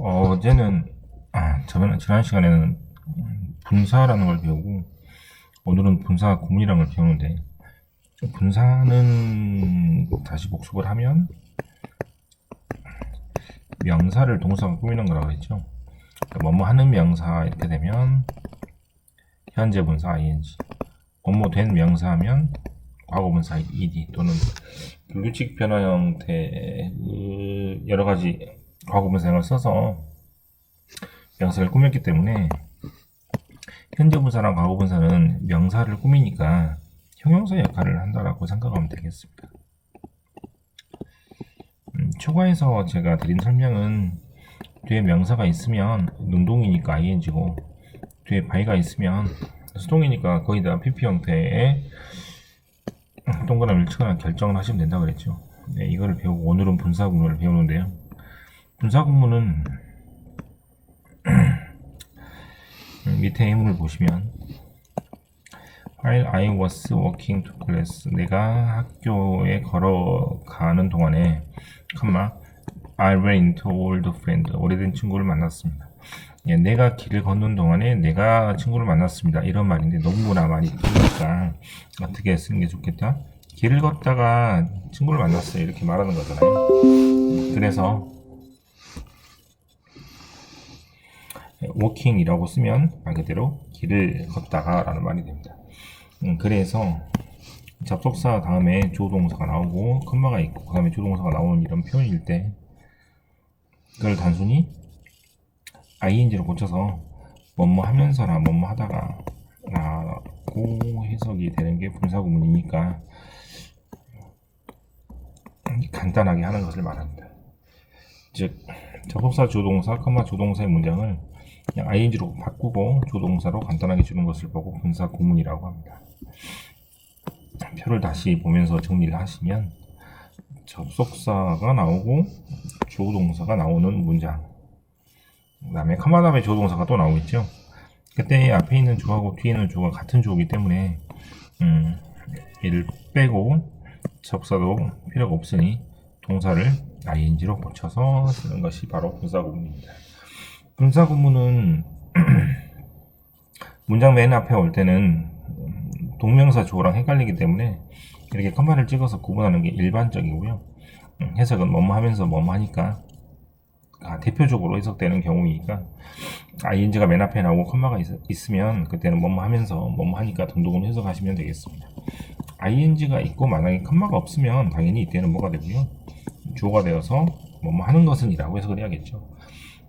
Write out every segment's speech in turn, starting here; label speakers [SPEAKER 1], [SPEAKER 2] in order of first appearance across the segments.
[SPEAKER 1] 어제는 지난 시간에는 분사라는 걸 배우고 오늘은 분사 구문이라는 걸 배우는데 분사는 다시 복습을 하면 명사를 동사가 꾸미는 거라고 했죠. 뭐뭐 하는 명사 이렇게 되면 현재 분사 ing, 뭐뭐 된 명사 하면 과거 분사 ed 또는 불규칙 변화 형태의 여러 가지 과거 분사형을 써서 명사를 꾸몄기 때문에 현재 분사랑 과거 분사는 명사를 꾸미니까 형용사 역할을 한다라고 생각하면 되겠습니다. 초과에서 제가 드린 설명은 뒤에 명사가 있으면 능동이니까 ing고 뒤에 by가 있으면 수동이니까 거의 다 pp 형태의 동그라미 밀치거나 결정을 하시면 된다고 그랬죠. 네, 이거를 배우고 오늘은 분사 구문을 배우는데요. 분사 구문은 밑에 예문을 보시면 While I was walking to class, 내가 학교에 걸어가는 동안에 I ran into old friend, 오래된 친구를 만났습니다. 예, 내가 길을 걷는 동안에 내가 친구를 만났습니다. 이런 말인데 너무나 많이 들으니까 어떻게 쓰는 게 좋겠다? 길을 걷다가 친구를 만났어요. 이렇게 말하는 거잖아요. 그래서 walking이라고 쓰면 말 그대로 길을 걷다가 라는 말이 됩니다. 그래서 접속사 다음에 조동사가 나오고 컴마가 있고 그 다음에 조동사가 나오는 이런 표현일 때 그걸 단순히 ing로 고쳐서 뭐뭐 하면서나 뭐뭐 하다가 라고 해석이 되는 게 분사구문이니까 간단하게 하는 것을 말합니다. 즉 접속사 조동사 컴마 조동사의 문장을 그냥 ing로 바꾸고 조동사로 간단하게 주는 것을 보고 분사구문이라고 합니다. 표를 다시 보면서 정리를 하시면 접속사가 나오고 조동사가 나오는 문장, 그 다음에 컴마 다음에 조동사가 또 나오겠죠. 그때 앞에 있는 주어하고 뒤에 있는 주어가 같은 주어이기 때문에 얘를 빼고 접사도 필요가 없으니 동사를 ing로 고쳐서 쓰는 것이 바로 분사구문입니다. 분사구문은 문장 맨 앞에 올 때는 동명사 주어랑 헷갈리기 때문에 이렇게 컴마를 찍어서 구분하는 게 일반적이고요. 해석은 뭐뭐 하면서 뭐뭐 하니까 대표적으로 해석되는 경우이니까 ing가 맨 앞에 나오고 컴마가 있으면 그때는 뭐뭐 하면서 뭐뭐 하니까 등등으로 해석하시면 되겠습니다. ing가 있고 만약에 컴마가 없으면 당연히 이때는 뭐가 되고요. 주어가 되어서 뭐뭐 하는 것은 이라고 해석을 해야겠죠.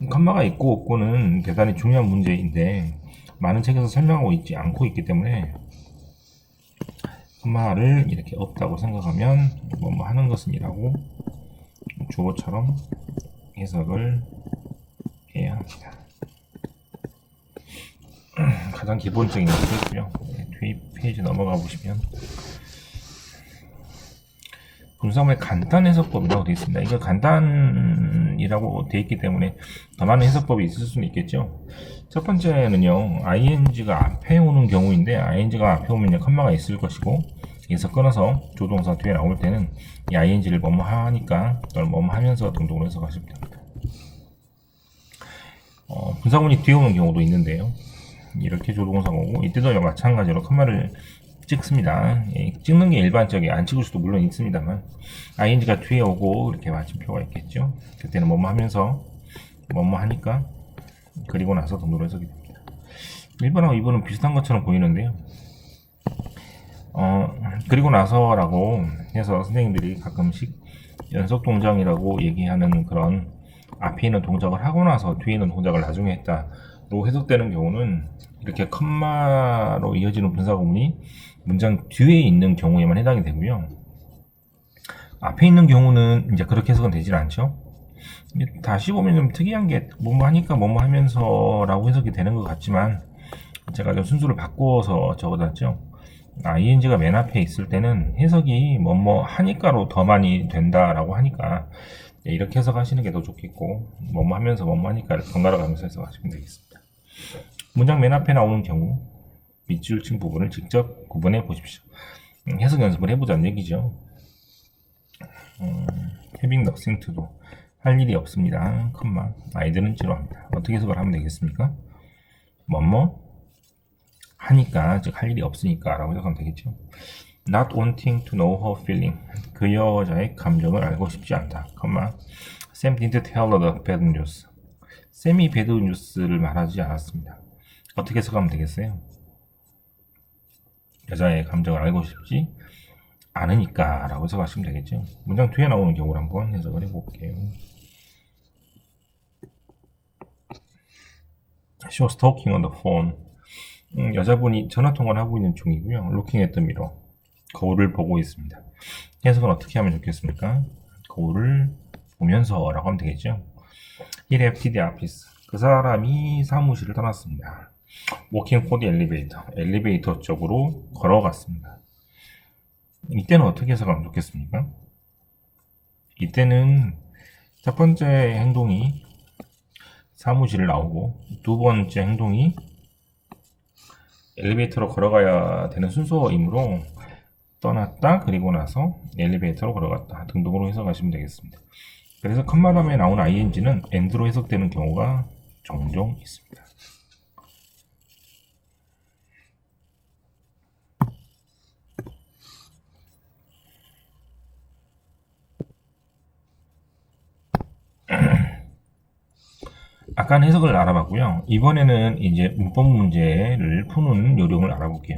[SPEAKER 1] 컴마가 있고 없고는 대단히 중요한 문제인데 많은 책에서 설명하고 있지 않고 있기 때문에 컴마를 이렇게 없다고 생각하면 뭐뭐 하는 것은 이라고 주어처럼 해석을 해야 합니다. 가장 기본적인 것이고요. 뒤 페이지 넘어가 보시면 분사구문의 간단 해석법이라고 되어 있습니다. 이거 간단이라고 되어 있기 때문에 더 많은 해석법이 있을 수는 있겠죠. 첫 번째는요, ing가 앞에 오는 경우인데 ing가 앞에 오면 컴마가 있을 것이고 여기서 끊어서 조동사 뒤에 나올 때는 이 ing를 뭐뭐 하니까 또는 뭐뭐 하면서 등등으로 해석하시면 됩니다. 분사구문이 뒤에 오는 경우도 있는데요. 이렇게 조동사가 오고 이때도 마찬가지로 컴마를 찍습니다. 찍는 게 일반적이에요. 안 찍을 수도 물론 있습니다만 ing가 뒤에 오고 이렇게 마침표가 있겠죠. 그때는 뭐뭐 하면서 뭐뭐 하니까 그리고 나서 등등으로 해석이 됩니다. 1번하고 2번은 비슷한 것처럼 보이는데요. 그리고 나서라고 해서 선생님들이 가끔씩 연속 동작이라고 얘기하는 그런 앞에 있는 동작을 하고 나서 뒤에 있는 동작을 나중에 했다로 해석되는 경우는 이렇게 컴마로 이어지는 분사구문이 문장 뒤에 있는 경우에만 해당이 되고요. 앞에 있는 경우는 이제 그렇게 해석은 되질 않죠. 다시 보면 좀 특이한 게 뭐뭐 하니까 뭐뭐 하면서 라고 해석이 되는 것 같지만 제가 좀 순서를 바꿔서 적어놨죠. ing가 맨 앞에 있을 때는 해석이 뭐뭐 하니까로 더 많이 된다라고 하니까 이렇게 해석하시는 게 더 좋겠고 뭐뭐 하면서 뭐뭐 하니까 번갈아 가면서 해석하시면 되겠습니다. 문장 맨 앞에 나오는 경우 밑줄 친 부분을 직접 구분해 보십시오. 해석 연습을 해보자는 얘기죠. having nothing to do, 할 일이 없습니다. 컴마. 아이들은 지루합니다. 어떻게 해석을 하면 되겠습니까? 뭐뭐 하니까, 즉 할 일이 없으니까 라고 해석하면 되겠죠. Not wanting to know her feeling. 그 여자의 감정을 알고 싶지 않다. 컴마. Sam didn't tell her the bad news. 샘이 배드 뉴스를 말하지 않았습니다. 어떻게 해석하면 되겠어요? 여자의 감정을 알고 싶지 않으니까 라고 해석하시면 되겠죠. 문장 뒤에 나오는 경우를 한번 해석을 해볼게요. She was talking on the phone. 여자분이 전화통화를 하고 있는 중이고요. Looking at the mirror. 거울을 보고 있습니다. 해석은 어떻게 하면 좋겠습니까? 거울을 보면서 라고 하면 되겠죠. He left the office. 그 사람이 사무실을 떠났습니다. Walking for the elevator. 엘리베이터 쪽으로 걸어갔습니다. 이때는 어떻게 해석하면 좋겠습니까? 이때는 첫 번째 행동이 사무실을 나오고 두 번째 행동이 엘리베이터로 걸어가야 되는 순서이므로 떠났다 그리고 나서 엘리베이터로 걸어갔다 등등으로 해석하시면 되겠습니다. 그래서 컴마 다음에 나온 ing는 and로 해석되는 경우가 종종 있습니다. 아까는 해석을 알아봤고요. 이번에는 이제 문법 문제를 푸는 요령을 알아볼게요.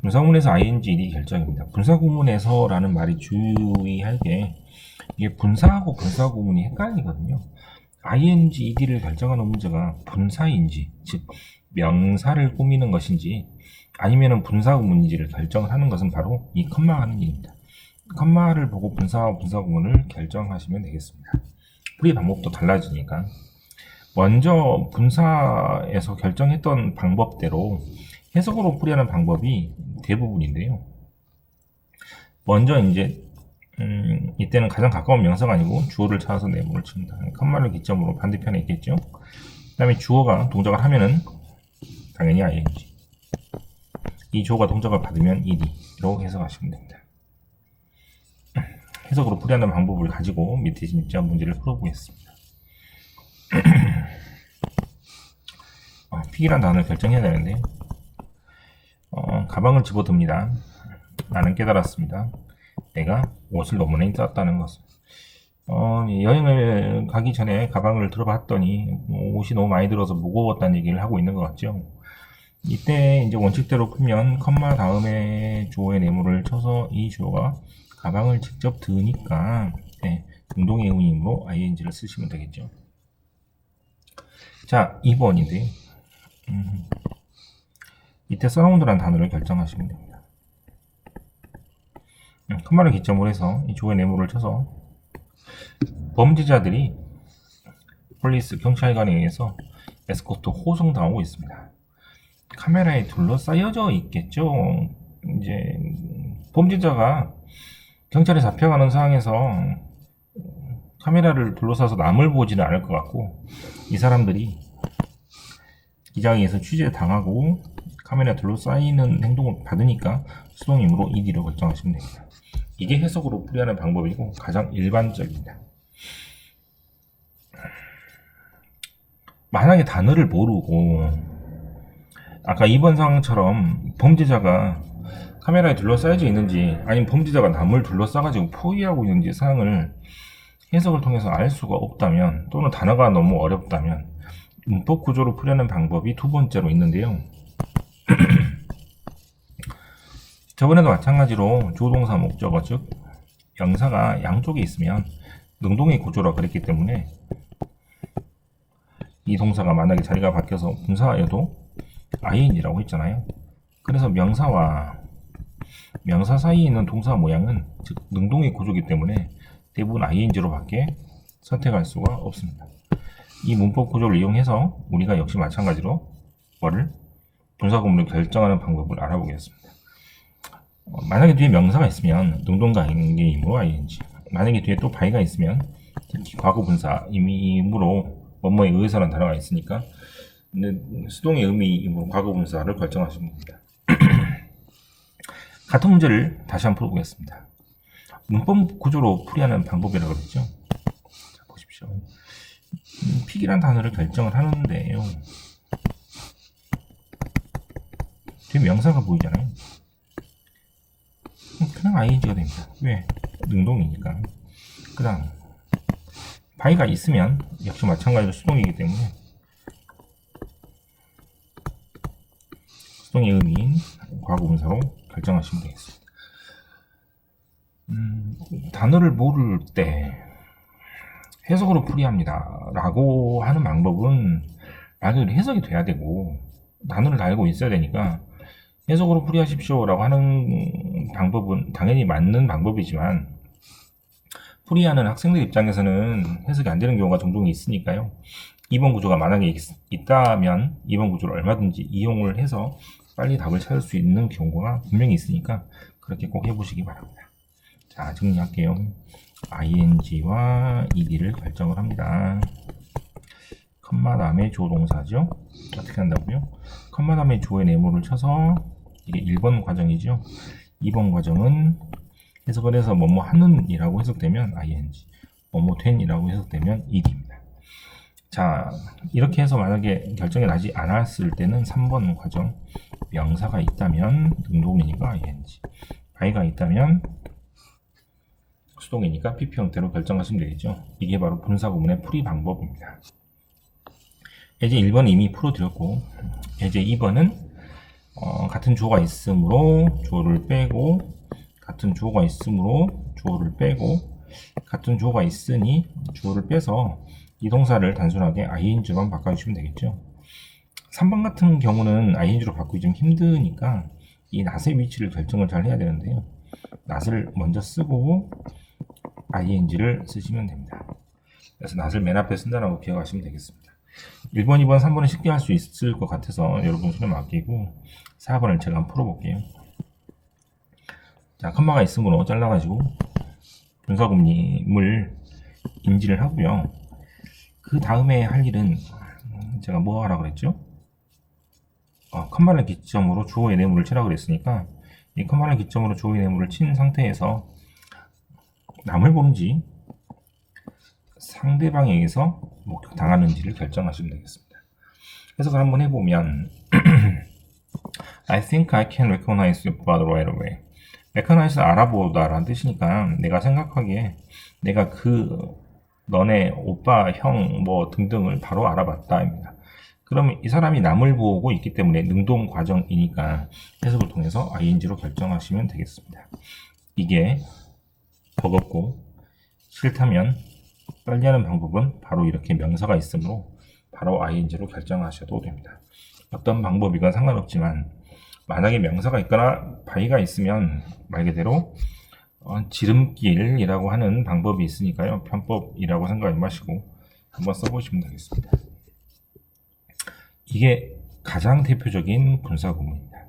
[SPEAKER 1] 분사구문에서 ing 결정입니다. 분사구문에서라는 말이 주의할 게 이게 분사하고 분사구문이 헷갈리거든요. ing, ed를 결정하는 문제가 분사인지, 즉 명사를 꾸미는 것인지 아니면 분사구문인지를 결정을 하는 것은 바로 이 컴마가 하는 일입니다. 컴마를 보고 분사와 분사구문을 결정하시면 되겠습니다. 풀이 방법도 달라지니까 먼저 분사에서 결정했던 방법대로 해석으로 풀이하는 방법이 대부분인데요. 먼저 이제 이때는 가장 가까운 명사가 아니고 주어를 찾아서 네모를 칩니다. 컴마를 기점으로 반대편에 있겠죠. 그 다음에 주어가 동작을 하면은 당연히 ing, 이 주어가 동작을 받으면 ed로 해석하시면 됩니다. 해석으로 풀이하는 방법을 가지고 밑에 진짜 문제를 풀어보겠습니다. 픽이란 단어를 결정해야 되는데 가방을 집어듭니다. 나는 깨달았습니다. 내가 옷을 너무 많이 쌌다는 것을. 여행을 가기 전에 가방을 들어봤더니 옷이 너무 많이 들어서 무거웠다는 얘기를 하고 있는 것 같죠. 이때 이제 원칙대로 풀면 컴마 다음에 주어의 네모를 쳐서 이 주어가 가방을 직접 드니까 능동의 의미이므로 ing를 쓰시면 되겠죠. 자, 2번인데 이때 서라운드라는 단어를 결정하시면 됩니다. 컴마를 기점으로 해서 이 주어의 네모를 쳐서 범죄자들이 폴리스 경찰관에 의해서 에스코트 호송당하고 있습니다. 카메라에 둘러싸여져 있겠죠. 이제 범죄자가 경찰에 잡혀가는 상황에서 카메라를 둘러싸서 남을 보지는 않을 것 같고 이 사람들이 기장에 의해서 취재 당하고 카메라 둘러싸이는 행동을 받으니까 수동이므로 ed로 결정하시면 됩니다. 이게 해석으로 풀이하는 방법이고 가장 일반적입니다. 만약에 단어를 모르고 아까 2번 상황처럼 범죄자가 카메라에 둘러싸여져 있는지 아니면 범죄자가 남을 둘러싸가지고 포위하고 있는지 사항을 해석을 통해서 알 수가 없다면 또는 단어가 너무 어렵다면 문법 구조로 풀이하는 방법이 두 번째로 있는데요. 저번에도 마찬가지로 주어동사 목적어 즉 명사가 양쪽에 있으면 능동의 구조라 그랬기 때문에 이 동사가 만약에 자리가 바뀌어서 분사여도 ing라고 했잖아요. 그래서 명사와 명사 사이에 있는 동사 모양은 즉 능동의 구조이기 때문에 대부분 ing로 밖에 선택할 수가 없습니다. 이 문법 구조를 이용해서 우리가 역시 마찬가지로 뭐를 분사구문을 결정하는 방법을 알아보겠습니다. 만약에 뒤에 명사가 있으면 능동관계이므로 ing, 만약에 뒤에 또 by가 있으면 특히 과거분사 의미이므로 뭐뭐에 의해서라는 단어가 있으니까 수동의 의미이므로 과거분사를 결정하시면 됩니다. 같은 문제를 다시 한번 풀어보겠습니다. 문법 구조로 풀이하는 방법이라고 그랬죠. 자, 보십시오. 그렇죠? 픽이란 단어를 결정을 하는데요. 뒤에 명사가 보이잖아요. 그냥 ing가 됩니다. 왜? 능동이니까. 그 다음 by가 있으면 역시 마찬가지로 수동이기 때문에 수동의 의미인 과거분사로 결정하시면 되겠습니다. 단어를 모를 때 해석으로 풀이합니다 라고 하는 방법은 말 그대로 해석이 돼야 되고 단어를 다 알고 있어야 되니까 해석으로 풀이하십시오 라고 하는 방법은 당연히 맞는 방법이지만 풀이하는 학생들 입장에서는 해석이 안 되는 경우가 종종 있으니까요. 2번 구조가 만약에 있다면 2번 구조를 얼마든지 이용을 해서 빨리 답을 찾을 수 있는 경우가 분명히 있으니까 그렇게 꼭 해보시기 바랍니다. 자, 정리할게요. ing와 ed를 결정을 합니다. 컴마 다음에 주어 동사죠. 어떻게 한다고요? 컴마 다음에 주어의 네모를 쳐서 이게 1번 과정이죠. 2번 과정은 해석을 해서 뭐뭐 하는 이라고 해석되면 ing, 뭐뭐 된 이라고 해석되면 ed입니다. 자, 이렇게 해서 만약에 결정이 나지 않았을 때는 3번 과정, 명사가 있다면 능동이니까 ing, by가 있다면 수동이니까 pp 형태로 결정하시면 되겠죠. 이게 바로 분사 구문의 풀이 방법입니다. 예제 1번은 이미 풀어드렸고, 예제 2번은 같은 주어가 있으므로 주어를 빼고, 같은 주어가 있으므로 주어를 빼고, 같은 주어가 있으니 주어를 빼서 이 동사를 단순하게 ing로만 바꿔주시면 되겠죠. 3번 같은 경우는 ing로 바꾸기 좀 힘드니까 이 낫의 위치를 결정을 잘 해야 되는데요. 낫을 먼저 쓰고 ing를 쓰시면 됩니다. 그래서 낫을 맨 앞에 쓴다라고 기억하시면 되겠습니다. 1번, 2번, 3번은 쉽게 할 수 있을 것 같아서 여러분 손에 맡기고 4번을 제가 한번 풀어볼게요. 자, 컴마가 있으므로 잘라가지고 분사구문임을 인지를 하고요. 그 다음에 할 일은 제가 뭐 하라고 그랬죠? 컴마를 기점으로 주어의 네모를 치라고 그랬으니까 이 컴마를 기점으로 주어의 네모를 친 상태에서 남을 보는지 상대방에게서 목격당하는지를 결정하시면 되겠습니다. 해석을 한번 해보면 I think I can recognize your brother right away. recognize 알아보다 라는 뜻이니까 내가 생각하기에 내가 너네 오빠, 형, 뭐 등등을 바로 알아봤다입니다. 그러면 이 사람이 남을 보고 있기 때문에 능동 과정이니까 해석을 통해서 ing로 결정하시면 되겠습니다. 이게 버겁고 싫다면 빨리 하는 방법은 바로 이렇게 명사가 있으므로 바로 ing로 결정하셔도 됩니다. 어떤 방법이건 상관없지만 만약에 명사가 있거나 by가 있으면 말 그대로 지름길이라고 하는 방법이 있으니까요. 편법이라고 생각하지 마시고 한번 써보시면 되겠습니다. 이게 가장 대표적인 분사 구문입니다.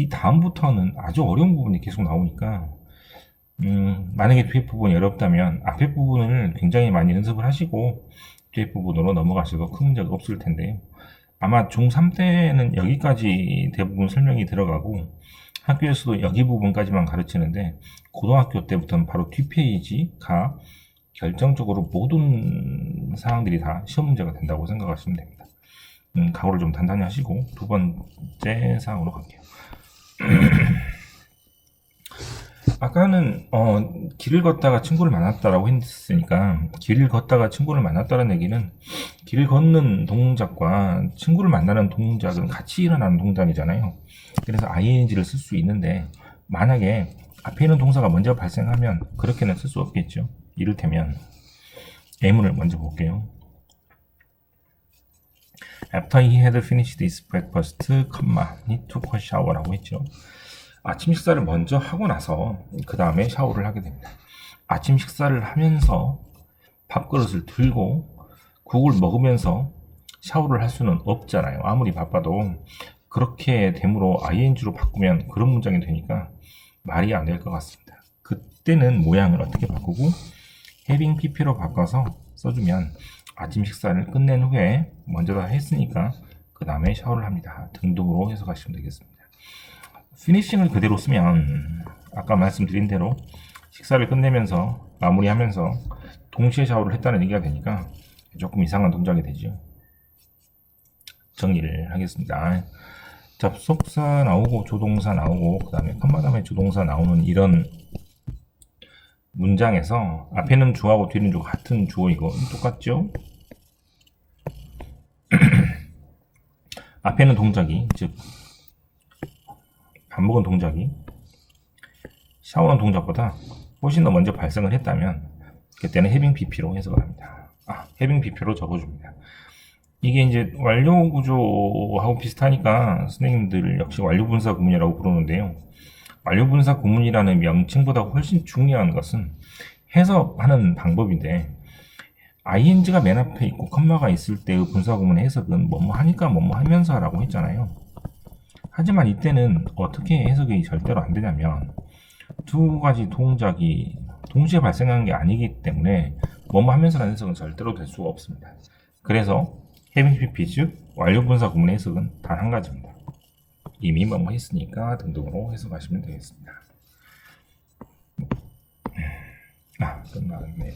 [SPEAKER 1] 다음부터는 아주 어려운 부분이 계속 나오니까 만약에 뒤에 부분이 어렵다면 앞에 부분을 굉장히 많이 연습을 하시고 뒤에 부분으로 넘어가셔도 큰 문제가 없을 텐데요. 아마 중3 때는 여기까지 대부분 설명이 들어가고 학교에서도 여기 부분까지만 가르치는데 고등학교 때부터는 바로 뒷페이지가 결정적으로 모든 사항들이 다 시험 문제가 된다고 생각하시면 됩니다. 각오를 좀 단단히 하시고 두 번째 사항으로 갈게요. 아까는 길을 걷다가 친구를 만났다라고 했으니까 길을 걷다가 친구를 만났다는 얘기는 길을 걷는 동작과 친구를 만나는 동작은 같이 일어나는 동작이잖아요. 그래서 ing를 쓸 수 있는데 만약에 앞에 있는 동사가 먼저 발생하면 그렇게는 쓸 수 없겠죠. 이를테면 예문을 먼저 볼게요. After he had finished his breakfast, he took a shower라고 했죠. 아침 식사를 먼저 하고 나서 그 다음에 샤워를 하게 됩니다. 아침 식사를 하면서 밥그릇을 들고 국을 먹으면서 샤워를 할 수는 없잖아요. 아무리 바빠도 그렇게 되므로 ing로 바꾸면 그런 문장이 되니까 말이 안 될 것 같습니다. 그때는 모양을 어떻게 바꾸고 having pp로 바꿔서 써주면 아침 식사를 끝낸 후에 먼저 다 했으니까 그 다음에 샤워를 합니다. 등등으로 해석하시면 되겠습니다. 피니싱을 그대로 쓰면 아까 말씀드린 대로 식사를 끝내면서 마무리하면서 동시에 샤워를 했다는 얘기가 되니까 조금 이상한 동작이 되죠. 정리를 하겠습니다. 접속사 나오고 조동사 나오고 그 다음에 컴마 다음에 조동사 나오는 이런 문장에서 앞에는 주어하고 뒤는 주어 같은 주어이고 똑같죠? 앞에는 동작이 즉 반복은 동작이 샤워는 동작보다 훨씬 더 먼저 발생을 했다면 그때는 having pp로 해석을 합니다. having pp로 적어줍니다. 이게 이제 완료 구조하고 비슷하니까 선생님들 역시 완료 분사 구문이라고 부르는데요. 완료 분사 구문이라는 명칭보다 훨씬 중요한 것은 해석하는 방법인데 ing가 맨 앞에 있고 컴마가 있을 때의 분사 구문의 해석은 뭐뭐 하니까 뭐뭐 하면서 라고 했잖아요. 하지만 이때는 어떻게 해석이 절대로 안 되냐면 두 가지 동작이 동시에 발생한 게 아니기 때문에 뭐뭐 하면서라는 해석은 절대로 될 수가 없습니다. 그래서 having pp 즉 완료 분사 구문의 해석은 단 한 가지입니다. 이미 뭐뭐 했으니까 등등으로 해석하시면 되겠습니다. 끝났네요.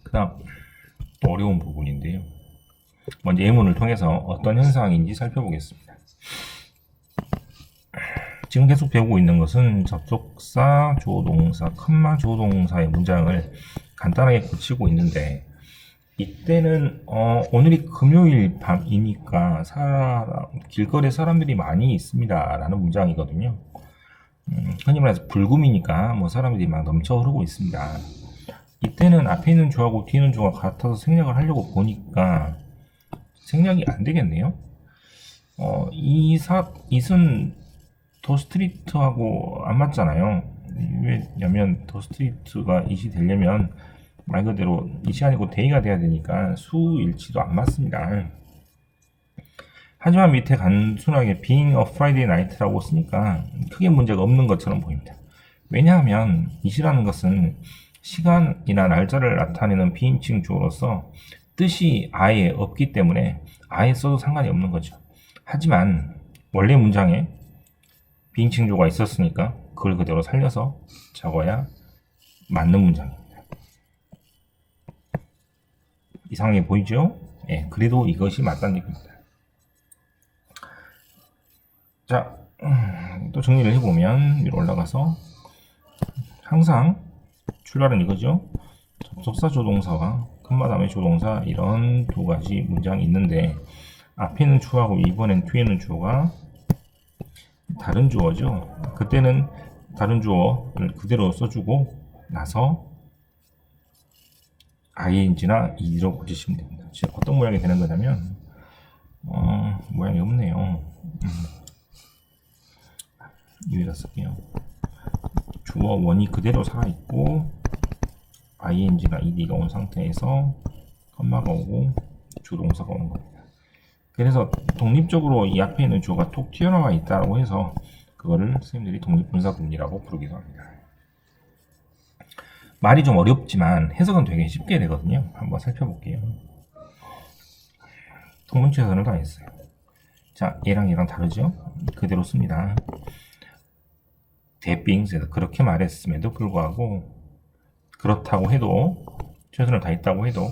[SPEAKER 1] 그 다음 어려운 부분인데요. 먼저 예문을 통해서 어떤 현상인지 살펴보겠습니다. 지금 계속 배우고 있는 것은 접속사, 조동사, 컴마 조동사의 문장을 간단하게 고치고 있는데 이때는 오늘이 금요일 밤이니까 길거리에 사람들이 많이 있습니다 라는 문장이거든요. 흔히 말해서 불금이니까 뭐 사람들이 막 넘쳐 흐르고 있습니다. 이때는 앞에 있는 주하고 뒤에 있는 주가 같아서 생략을 하려고 보니까 생략이 안 되겠네요. 이슨 더 스트리트하고 안 맞잖아요. 왜냐면 더 스트리트가 이시 되려면 말 그대로 이시 아니고 데이가 돼야 되니까 수일치도 안 맞습니다. 하지만 밑에 단순하게 being a Friday night라고 쓰니까 크게 문제가 없는 것처럼 보입니다. 왜냐하면 이시라는 것은 시간이나 날짜를 나타내는 비인칭 주어로서 뜻이 아예 없기 때문에 아예 써도 상관이 없는 거죠. 하지만 원래 문장에 비인칭 주어가 있었으니까 그걸 그대로 살려서 적어야 맞는 문장입니다. 이상하게 보이죠? 예, 그래도 이것이 맞다는 얘기입니다. 자, 또 정리를 해보면 위로 올라가서 항상 출발은 이거죠. 접속사 조동사와 컴마 다음에 조동사 이런 두 가지 문장이 있는데 앞에는 주어하고 이번엔 뒤에는 주어가 다른 주어죠. 그때는 다른 주어를 그대로 써주고 나서 ing나 ed로 고치시면 됩니다. 지금 어떤 모양이 되는 거냐면 모양이 없네요. 여기다 쓸게요. 주어 원이 그대로 살아있고 ing나 ed가 온 상태에서 컴마가 오고 주동사가 오는 겁니다. 그래서 독립적으로 이 앞에 있는 주어가 톡 튀어나와 있다고 해서 그거를 선생님들이 독립분사구문이라고 부르기도 합니다. 말이 좀 어렵지만 해석은 되게 쉽게 되거든요. 한번 살펴볼게요. 통문 최선을 다했어요. 자, 얘랑 다르죠? 그대로 씁니다. That being said, 그렇게 말했음에도 불구하고 그렇다고 해도 최선을 다했다고 해도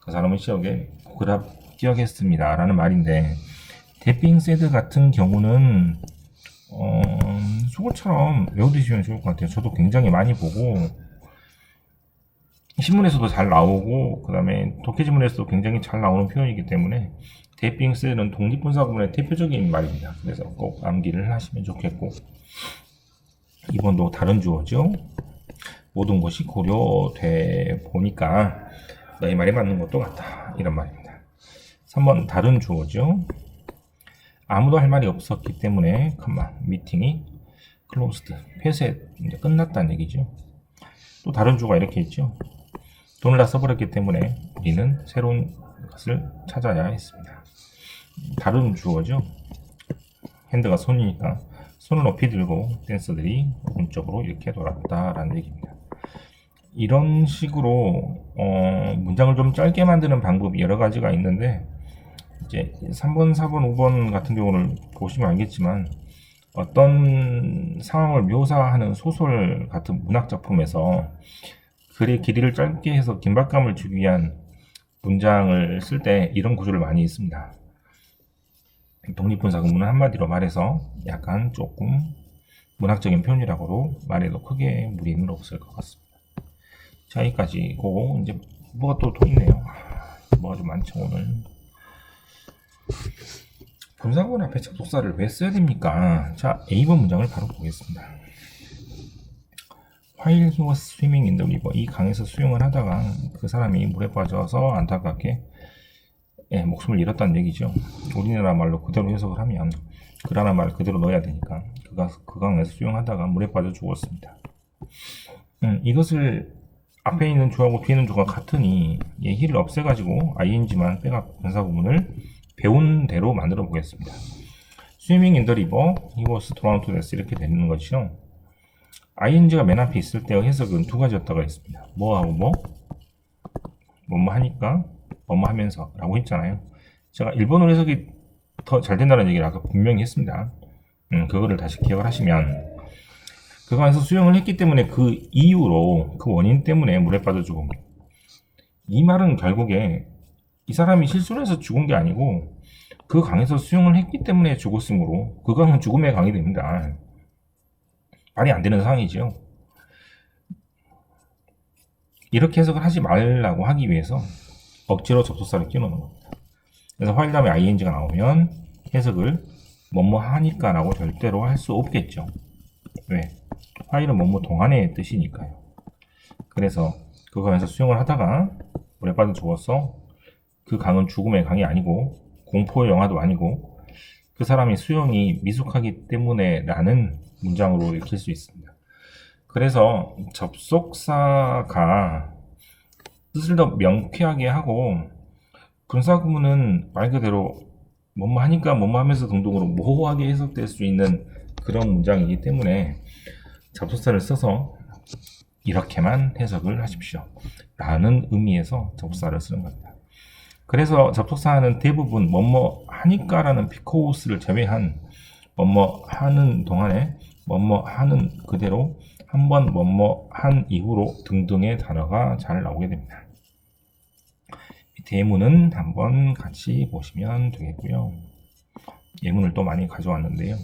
[SPEAKER 1] 그 사람은 시험에 불합격했습니다 라는 말인데 That being said 같은 경우는 수고처럼 외워두시면 좋을 것 같아요. 저도 굉장히 많이 보고 신문에서도 잘 나오고 그 다음에 독해지문에서도 굉장히 잘 나오는 표현이기 때문에 That being said는 독립분사구문의 대표적인 말입니다. 그래서 꼭 암기를 하시면 좋겠고 2번도 다른 주어죠. 모든 것이 고려돼 보니까 너희 말이 맞는 것도 같다 이런 말입니다. 3번 다른 주어죠. 아무도 할 말이 없었기 때문에 미팅이 closed 폐쇄 이제 끝났다는 얘기죠. 또 다른 주어가 이렇게 있죠. 돈을 다 써버렸기 때문에 우리는 새로운 것을 찾아야 했습니다. 다른 주어죠. 핸드가 손이니까 손을 높이 들고 댄서들이 오른쪽으로 이렇게 돌았다라는 얘기입니다. 이런 식으로 문장을 좀 짧게 만드는 방법이 여러 가지가 있는데 이제 3번, 4번, 5번 같은 경우를 보시면 알겠지만 어떤 상황을 묘사하는 소설 같은 문학 작품에서 글의 길이를 짧게 해서 긴박감을 주기 위한 문장을 쓸 때 이런 구조를 많이 있습니다. 독립분사구문은 한마디로 말해서 약간 조금 문학적인 표현이라고도 말해도 크게 무리는 없을 것 같습니다. 자, 여기까지고 이제 뭐가 또 있네요. 뭐가 좀 많죠 오늘. 분사구문 앞에 접속사를 왜 써야 됩니까? 자, A번 문장을 바로 보겠습니다. While he was swimming in the river, 이 강에서 수영을 하다가 그 사람이 물에 빠져서 안타깝게 목숨을 잃었다는 얘기죠. 우리나라 말로 그대로 해석을 하면 그라는 말 그대로 넣어야 되니까 그가 그 강에서 수영하다가 물에 빠져 죽었습니다. 이것을 앞에 있는 주하고 뒤에 있는 주가 같으니 he를 없애가지고 ing만 빼갖고 분사구문을 배운 대로 만들어 보겠습니다. Swimming in the river, he was drowned to death 이렇게 되는 것이죠. ing가 맨 앞에 있을 때의 해석은 두 가지였다가 있습니다. 뭐하고 뭐? 뭐뭐 하니까 뭐뭐 하면서 라고 했잖아요. 제가 일본어로 해석이 더 잘 된다는 얘기를 아까 분명히 했습니다. 그거를 다시 기억을 하시면 그 안에서 수영을 했기 때문에 그 이유로 그 원인 때문에 물에 빠져 죽은 거예요. 이 말은 결국에 이 사람이 실수를 해서 죽은 게 아니고 그 강에서 수영을 했기 때문에 죽었으므로 그 강은 죽음의 강이 됩니다. 말이 안 되는 상황이죠. 이렇게 해석을 하지 말라고 하기 위해서 억지로 접속사를 끼워넣는 겁니다. 그래서 while 다음에 ing가 나오면 해석을 뭐뭐 하니까 라고 절대로 할 수 없겠죠. 왜? while은 뭐뭐 동안의 뜻이니까요. 그래서 그 강에서 수영을 하다가 물에 빠져 죽었어. 그 강은 죽음의 강이 아니고 공포의 영화도 아니고 그 사람이 수영이 미숙하기 때문에 라는 문장으로 읽힐 수 있습니다. 그래서 접속사가 뜻을 더 명쾌하게 하고 분사구문은 말 그대로 뭐뭐 하니까 뭐뭐 하면서 등등으로 모호하게 해석될 수 있는 그런 문장이기 때문에 접속사를 써서 이렇게만 해석을 하십시오 라는 의미에서 접속사를 쓰는 겁니다. 그래서 접속사는 대부분 뭐뭐 하니까 라는 비코스를 제외한 뭐뭐 하는 동안에 뭐뭐 하는 그대로 한번 뭐뭐 한 이후로 등등의 단어가 잘 나오게 됩니다. 대문은 한번 같이 보시면 되겠고요. 예문을 또 많이 가져왔는데요.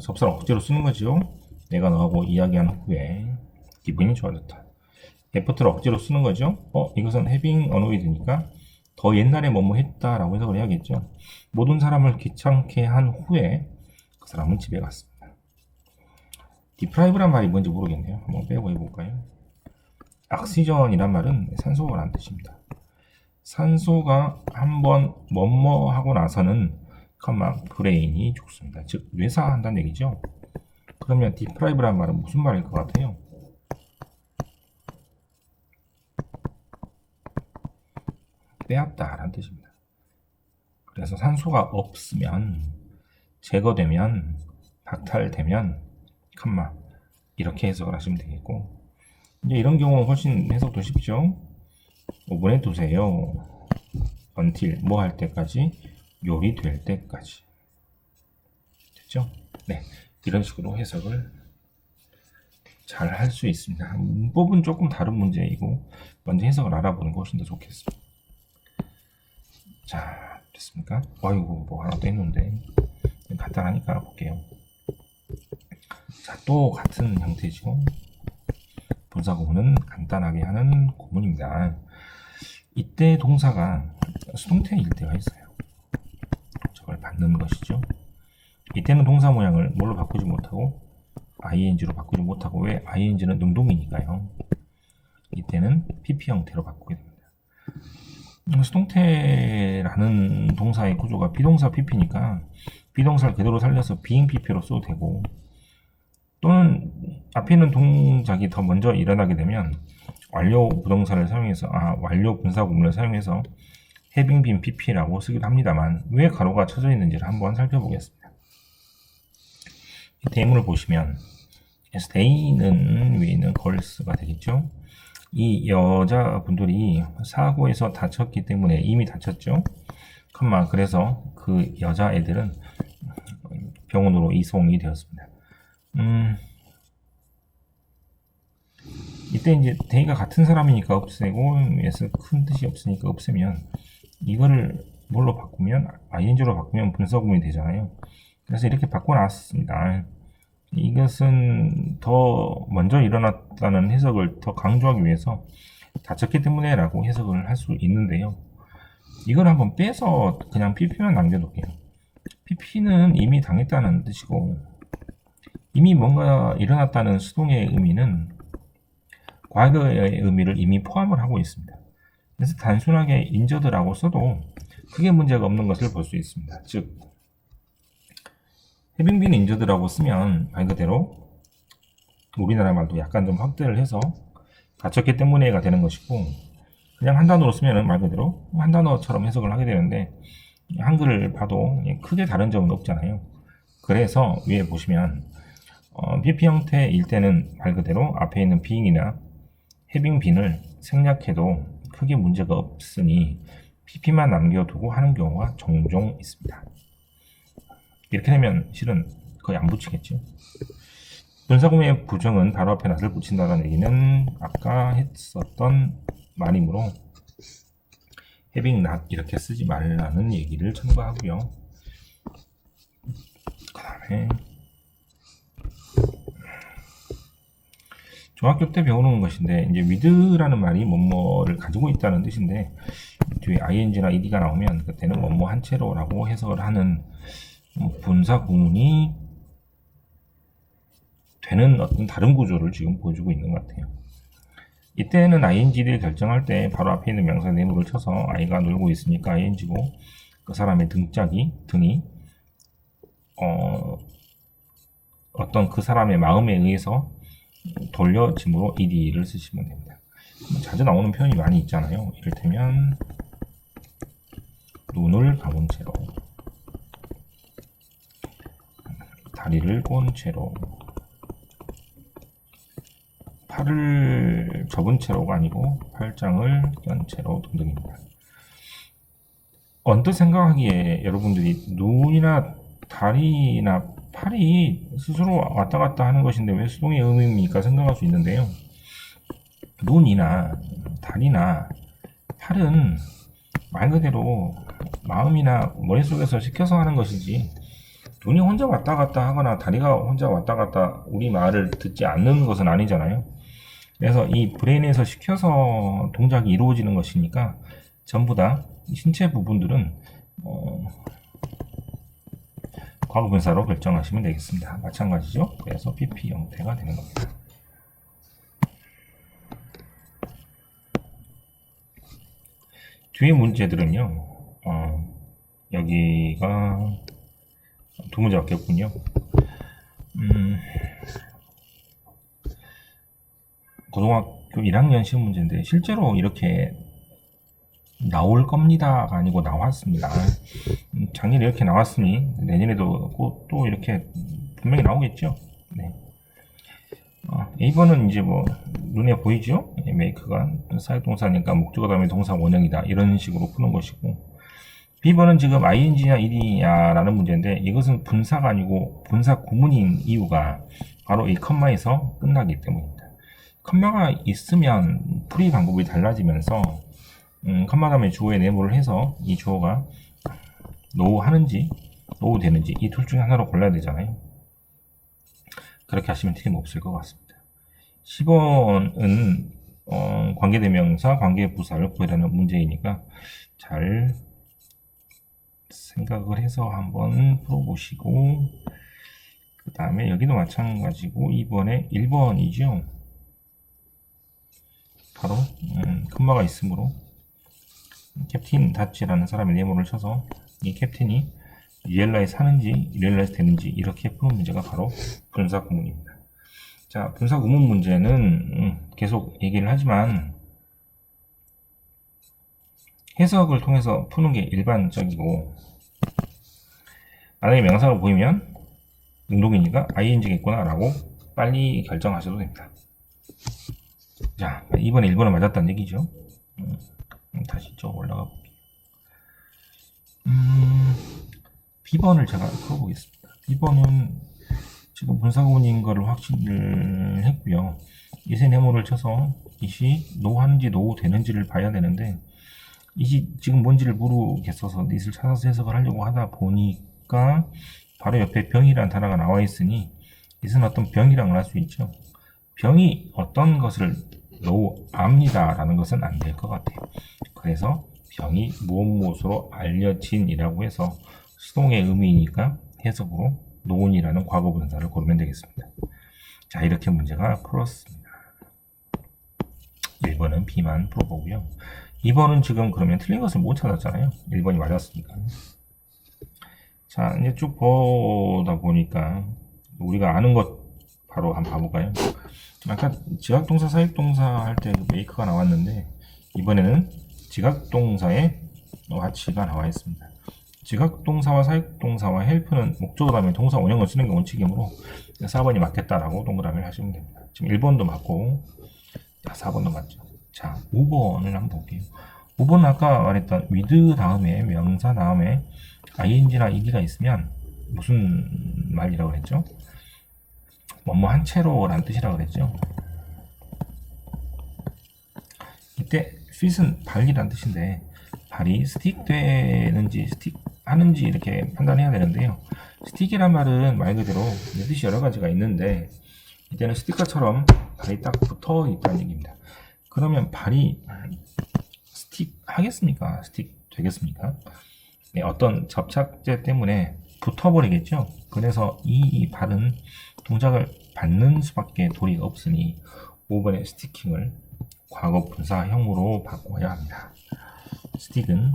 [SPEAKER 1] 접사를 억지로 쓰는 거죠. 내가 너하고 이야기한 후에 기분이 좋아졌다. 애프터를 억지로 쓰는 거죠. 이것은 having annoyed니까 더 옛날에 뭐뭐 했다라고 해석을 해야겠죠. 모든 사람을 귀찮게 한 후에 그 사람은 집에 갔습니다. deprive란 말이 뭔지 모르겠네요. 한번 빼고 해볼까요? oxygen이란 말은 산소라는 뜻입니다. 산소가 한번 뭐뭐 하고 나서는 브레인이 죽습니다. 즉 뇌사한다는 얘기죠. 그러면 deprive란 말은 무슨 말일 것 같아요? 빼앗다라는 뜻입니다. 그래서 산소가 없으면 제거되면 박탈되면 이렇게 해석을 하시면 되겠고 이제 이런 경우는 훨씬 해석도 쉽죠. 5분에 두세요. until 뭐 할 때까지 요리될 때까지 됐죠? 네, 이런 식으로 해석을 잘 할 수 있습니다. 문법은 조금 다른 문제이고 먼저 해석을 알아보는 게 훨씬 더 좋겠습니다. 자, 됐습니까? 아이고 뭐 하나 더 있는데 간단하니까 볼게요. 자, 또 같은 형태죠. 분사구문은 간단하게 하는 구문입니다. 이때 동사가 수동태일 때가 있어요. 저걸 받는 것이죠. 이때는 동사 모양을 뭘로 바꾸지 못하고 ing로 바꾸지 못하고 왜? ing는 능동이니까요. 이때는 pp 형태로 바꾸게 됩니다. 수동태라는 동사의 구조가 비동사 pp니까 비동사를 그대로 살려서 being pp로 써도 되고 또는 앞에 있는 동작이 더 먼저 일어나게 되면 완료 부동사를 사용해서 완료 분사구문을 사용해서 having been pp라고 쓰기도 합니다만 왜 가로가 쳐져 있는지를 한번 살펴보겠습니다. 이 대문을 보시면 stay는 위에 있는 girls가 되겠죠. 이 여자분들이 사고에서 다쳤기 때문에 이미 다쳤죠. 그래서 그 여자애들은 병원으로 이송이 되었습니다. 이때 이제 대의가 같은 사람이니까 없애고 s 큰 뜻이 없으니까 없애면 이거를 뭘로 바꾸면 ing로 바꾸면 분사구문이 되잖아요. 그래서 이렇게 바꿔놨습니다. 이것은 더 먼저 일어났다는 해석을 더 강조하기 위해서 다쳤기 때문에 라고 해석을 할 수 있는데요. 이걸 한번 빼서 그냥 pp만 남겨둘게요. pp는 이미 당했다는 뜻이고 이미 뭔가 일어났다는 수동의 의미는 과거의 의미를 이미 포함을 하고 있습니다. 그래서 단순하게 인저드라고 써도 크게 문제가 없는 것을 볼 수 있습니다. 즉 having been injured라고 쓰면 말 그대로 우리나라 말도 약간 좀 확대를 해서 다쳤기 때문에가 되는 것이고 그냥 한 단어로 쓰면 말 그대로 한 단어처럼 해석을 하게 되는데 한글을 봐도 크게 다른 점은 없잖아요. 그래서 위에 보시면 PP 형태일 때는 말 그대로 앞에 있는 being이나 having been을 생략해도 크게 문제가 없으니 PP만 남겨두고 하는 경우가 종종 있습니다. 이렇게 되면 실은 거의 안 붙이겠죠. 분사구문의 부정은 바로 앞에 not을 붙인다는 얘기는 아까 했었던 말이므로 having not 이렇게 쓰지 말라는 얘기를 첨가하고요. 그 다음에 중학교 때 배우는 것인데 이제 with라는 말이 뭐뭐를 가지고 있다는 뜻인데 뒤에 ing나 ed가 나오면 그때는 뭐뭐 한 채로라고 해석을 하는 분사 구문이 되는 어떤 다른 구조를 지금 보여주고 있는 것 같아요. 이때는 ing를 결정할 때 바로 앞에 있는 명사 네모를 쳐서 i가 놀고 있으니까 ing고 그 사람의 등이 어떤 그 사람의 마음에 의해서 돌려짐으로 ed를 쓰시면 됩니다. 자주 나오는 표현이 많이 있잖아요. 이를테면 눈을 감은 채로, 다리를 꼰 채로, 팔을 접은 채로가 아니고 팔짱을 연 채로 등등입니다. 언뜻 생각하기에 여러분들이 눈이나 다리나 팔이 스스로 왔다 갔다 하는 것인데 왜 수동의 의미입니까? 생각할 수 있는데요. 눈이나 다리나 팔은 말 그대로 마음이나 머릿속에서 시켜서 하는 것이지 눈이 혼자 왔다 갔다 하거나 다리가 혼자 왔다 갔다 우리 말을 듣지 않는 것은 아니잖아요. 그래서 이 브레인에서 시켜서 동작이 이루어지는 것이니까 전부 다 신체 부분들은 과거분사로 결정하시면 되겠습니다. 마찬가지죠. 그래서 PP 형태가 되는 겁니다. 뒤에 문제들은요. 여기가 두 문제밖에 없군요. 고등학교 1학년 시험 문제인데 실제로 이렇게 나올 겁니다가 아니고 나왔습니다. 작년에 이렇게 나왔으니 내년에도 꼭 또 이렇게 분명히 나오겠죠. 네. A번은 이제 뭐 눈에 보이죠? 메이크가 사역동사니까 목적어 다음에 동사 원형이다 이런 식으로 푸는 것이고 B번은 지금 ing냐 ed냐라는 문제인데 이것은 분사가 아니고 분사 구문인 이유가 바로 이 컴마에서 끝나기 때문입니다. 컴마가 있으면 풀이 방법이 달라지면서 컴마 다음에 주어의 네모를 해서 이 주어가 노우 하는지 노우 되는지 이 둘 중에 하나로 골라야 되잖아요. 그렇게 하시면 틀림없을 것 같습니다. 10번은 관계대명사, 관계부사를 구해라는 문제이니까 잘 생각을 해서 한번 풀어보시고 그 다음에 여기도 마찬가지고 2번에 1번이죠. 바로 컴마가 있으므로 캡틴 다치라는 사람의 네모를 쳐서 이 캡틴이 리얼라이즈 하는지 리얼라이즈 되는지 이렇게 푸는 문제가 바로 분사 구문입니다. 자, 분사 구문 문제는 계속 얘기를 하지만 해석을 통해서 푸는 게 일반적이고 만약에 명사가 보이면 능동이니까 ing겠구나 라고 빨리 결정하셔도 됩니다. 자, 이번에 1번은 맞았다는 얘기죠. 다시 좀 올라가 볼게요. B번을 제가 풀어보겠습니다. B번은 지금 분사구문인 거를 확신을 했고요. 이세 네모를 쳐서 이시 노하는지 노 되는지를 봐야 되는데 이시 지금 뭔지를 모르겠어서 닛을 찾아서 해석을 하려고 하다 보니까 바로 옆에 병이라는 단어가 나와 있으니 닛은 어떤 병이라고 할 수 있죠. 병이 어떤 것을 압니다 라는 것은 안 될 것 같아요. 그래서 병이 무엇무엇으로 알려진이라고 해서 수동의 의미이니까 해석으로 노온이라는 과거분사를 고르면 되겠습니다. 자, 이렇게 문제가 풀었습니다. 1번은 B만 풀어보고요. 2번은 지금 그러면 틀린 것을 못 찾았잖아요. 1번이 맞았으니까. 자, 이제 쭉 보다 보니까 우리가 아는 것 바로 한번 봐볼까요? 아까 지각동사, 사역동사 할 때 메이크가 나왔는데 이번에는 지각동사의 와치가 나와 있습니다. 지각동사와 사역동사와 헬프는 목적어 다음에 동사 원형을 쓰는 게 원칙이므로 4번이 맞겠다라고 동그라미를 하시면 됩니다. 지금 1번도 맞고 4번도 맞죠. 자, 5번을 한번 볼게요. 5번은 아까 말했던 with 다음에 명사 다음에 ing나 ed가 있으면 무슨 말이라고 그랬죠? 뭐뭐 한 채로 라는 뜻이라고 그랬죠. 이때 fit은 발이라는 뜻인데 발이 스틱 되는지 스틱 하는지 이렇게 판단해야 되는데요. 스틱이란 말은 말 그대로 뜻이 여러 가지가 있는데 이때는 스티커처럼 발이 딱 붙어 있다는 얘기입니다. 그러면 발이 스틱 하겠습니까? 스틱 되겠습니까? 네, 어떤 접착제 때문에 붙어버리겠죠. 그래서 이 발은 동작을 받는 수밖에 도리가 없으니 5번의 스티킹을 과거 분사형으로 바꿔야 합니다. 스틱은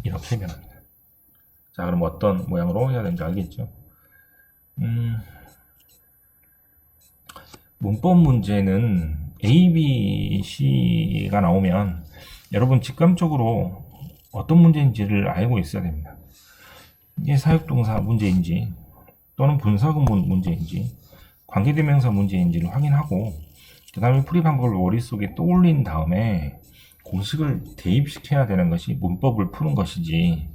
[SPEAKER 1] 이렇게 변합니다. 자, 그럼 어떤 모양으로 해야 되는지 알겠죠? 문법 문제는 A, B, C가 나오면 여러분 직감적으로 어떤 문제인지를 알고 있어야 됩니다. 이게 사역동사 문제인지 또는 분사구문 문제인지 관계대명사 문제인지를 확인하고 그 다음에 풀이 방법을 머릿속에 떠올린 다음에 공식을 대입시켜야 되는 것이 문법을 푸는 것이지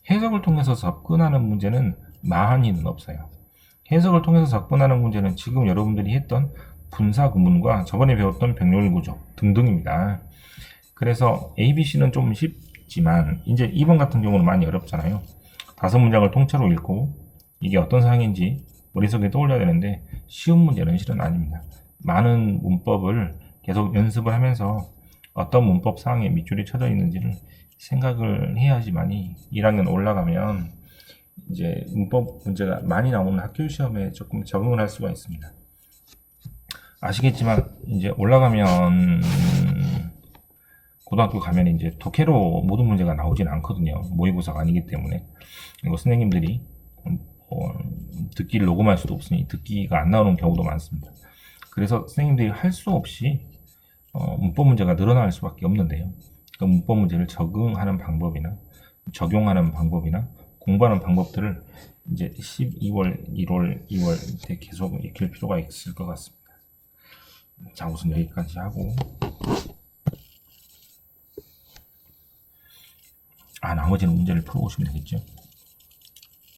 [SPEAKER 1] 해석을 통해서 접근하는 문제는 많이는 없어요. 해석을 통해서 접근하는 문제는 지금 여러분들이 했던 분사구문과 저번에 배웠던 병렬구조 등등입니다. 그래서 A, B, C는 좀 쉽지만 이제 2번 같은 경우는 많이 어렵잖아요. 5문장을 통째로 읽고 이게 어떤 사항인지 머릿속에 떠올려야 되는데 쉬운 문제는 실은 아닙니다. 많은 문법을 계속 연습을 하면서 어떤 문법 사항에 밑줄이 쳐져 있는지를 생각을 해야지만이 1학년 올라가면 이제 문법 문제가 많이 나오는 학교 시험에 조금 적응을 할 수가 있습니다. 아시겠지만 이제 올라가면 고등학교 가면 이제 독해로 모든 문제가 나오진 않거든요. 모의고사가 아니기 때문에 이거 선생님들이 듣기를 녹음할 수도 없으니 듣기가 안 나오는 경우도 많습니다. 그래서 선생님들이 할 수 없이 문법 문제가 늘어날 수밖에 없는데요. 그 문법 문제를 적응하는 방법이나 적용하는 방법이나 공부하는 방법들을 이제 12월, 1월, 2월 때 계속 익힐 필요가 있을 것 같습니다. 자, 우선 여기까지 하고 나머지는 문제를 풀어보시면 되겠죠.